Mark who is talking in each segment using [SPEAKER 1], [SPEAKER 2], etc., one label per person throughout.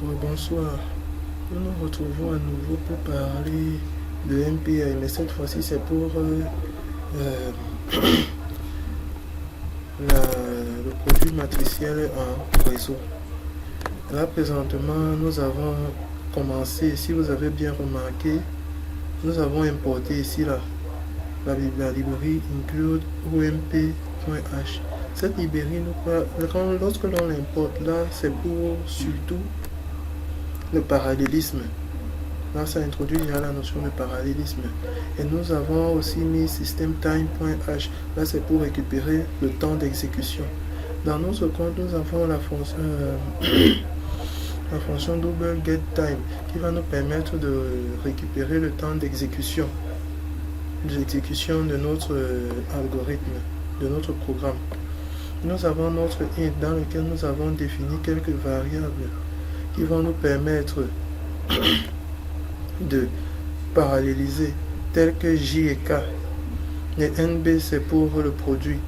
[SPEAKER 1] Ouais, bonsoir. Nous nous retrouvons à nouveau pour parler de MPI, mais cette fois-ci c'est pour euh, le produit matriciel en réseau. Là présentement nous avons commencé, si vous avez bien remarqué, nous avons importé ici la librairie include omp.h. Cette librairie, lorsque l'on l'importe là, c'est pour surtout le parallélisme. Là, ça introduit déjà la notion de parallélisme. Et nous avons aussi mis systemtime.h. Là, c'est pour récupérer le temps d'exécution. Dans notre compte, nous avons la fonction double getTime qui va nous permettre de récupérer le temps d'exécution de notre algorithme, de notre programme. Nous avons notre int dans lequel nous avons défini quelques variables qui vont nous permettre de paralléliser, tels que J et K. Et NB, c'est pour le produit.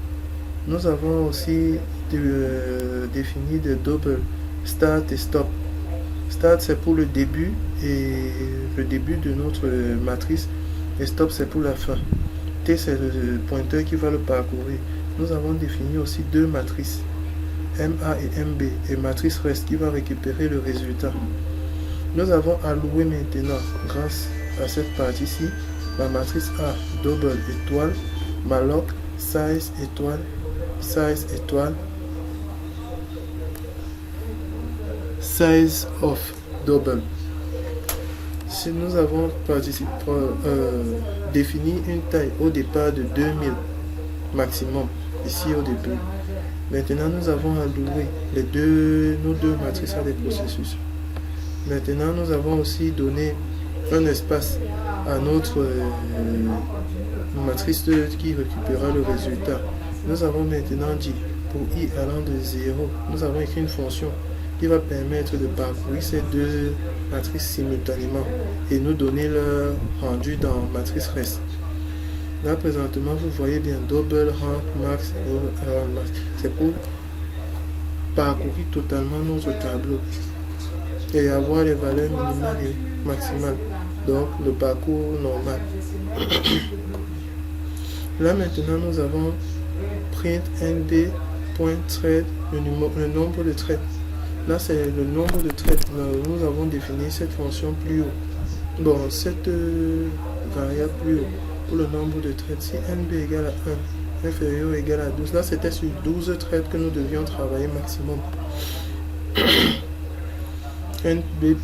[SPEAKER 1] Nous avons aussi défini des doubles start et stop. Start, c'est pour le début de notre matrice, et stop, c'est pour la fin. T, c'est le pointeur qui va le parcourir. Nous avons défini aussi deux matrices, MA et MB, et matrice reste qui va récupérer le résultat. Nous avons alloué maintenant, grâce à cette partie-ci, la matrice A, double étoile, malloc, size étoile, size of double. Si nous avons défini une taille au départ de 2000 maximum, ici au début. Maintenant, nous avons alloué nos deux matrices à des processus. Maintenant, nous avons aussi donné un espace à notre matrice qui récupérera le résultat. Nous avons maintenant dit, pour i allant de 0, nous avons écrit une fonction qui va permettre de parcourir ces deux matrices simultanément et nous donner leur rendu dans matrice reste. Là, présentement, vous voyez bien double rank max, c'est pour parcourir totalement notre tableau et avoir les valeurs minimales et maximales, donc le parcours normal. Là maintenant, nous avons print nd.thread, le nombre de threads. Là, c'est le nombre de threads. Nous avons défini cette fonction plus haut. Bon, cette variable plus haut pour le nombre de threads. Si nb égale à 1, inférieur ou égal à 12. Là, c'était sur 12 threads que nous devions travailler maximum. nb++.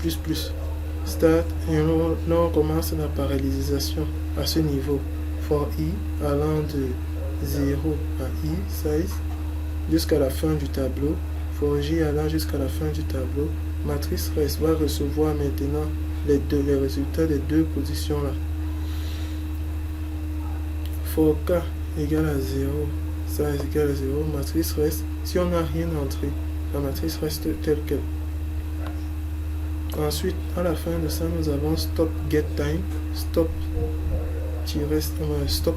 [SPEAKER 1] Start. Et là, on commence la parallélisation à ce niveau. For i allant de 0 à i, size, jusqu'à la fin du tableau. For j allant jusqu'à la fin du tableau. Matrice reste va recevoir maintenant les résultats des deux positions là. For k égale à 0, size égale à 0, matrice reste. Si on n'a rien entré, la matrice reste telle qu'elle. Ensuite, à la fin de ça, nous avons stop get time, stop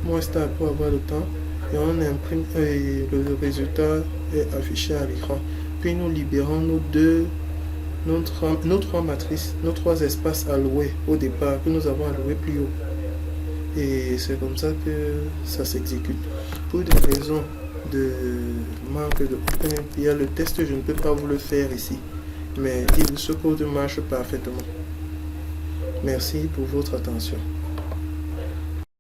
[SPEAKER 1] moins start pour avoir le temps, et on imprime et le résultat est affiché à l'écran. Puis nous libérons nos trois matrices, nos trois espaces alloués au départ que nous avons alloués plus haut. Et c'est comme ça que ça s'exécute. Pour des raisons de manque de OpenMPI, le test, je ne peux pas vous le faire ici. Mais ce code marche parfaitement. Merci pour votre attention.